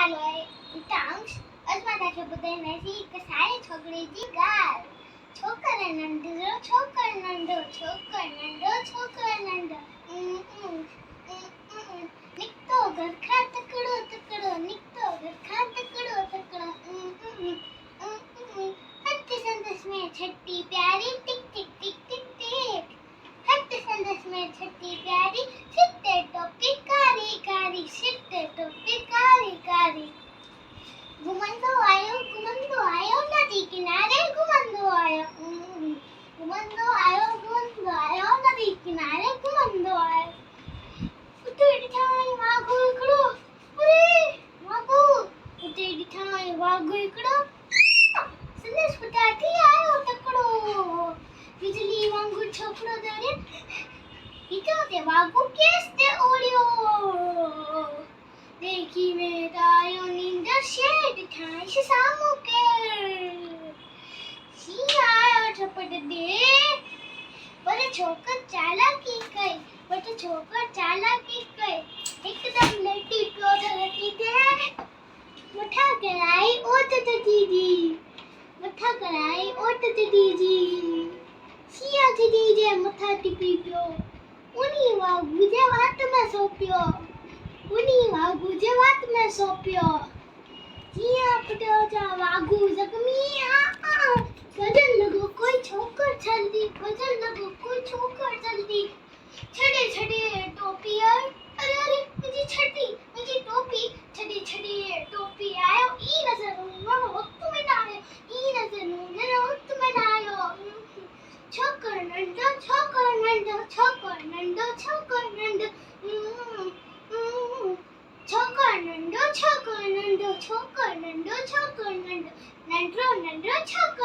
नालो है हितांश। अजमा ताके बुधाईने सी के सारे छोकरी जी गाल। छोकर नंढो छोकर नंढो छोकर नंढो छोकर नंढो निकतो घर खा तकड़ो तकड़ो निकतो घर खा तकड़ो तकड़ो हट संदेश में छट्टी प्यारी टिक टिक टिक टिक टिक हट संदेश में छट्टी प्यारी सिट्टे टोपी कारी कारी सिट्टे टोपी कारी कारी घुमंदो आयो नदी किनारे घुमंदो आयो नदी किनारे घुमंदो आयो उते ठाई वागो इकड़ो अरे वागो उते ठाई वागो इकड़ो संदेश फटाती आयो तकड़ो बिजली वांगुर छोकरो दरे इतो ते वागो केस ते ओड़ियो देखी में तायो नींदर शेड ठाई से सामू के सी आयो झपट दे पर छोकर चालाकी कई एकदम लट्टी टोधरती दे मठा कराई ओट दीदी सिया दीदी मथा टिपी पियो उनी वा गुजे वाट में सोपियो जिया पटो जा वागु जगमी आ गजन लगो कोई छोकर जल्दी छड़े टोपी अरे मुझे टोपी टोपी आयो ई नजर वक्त में ना आयो ई नजर वक्त में ना आयो छोकर नंडो छोकर नंडो नंडो नंडो छोकर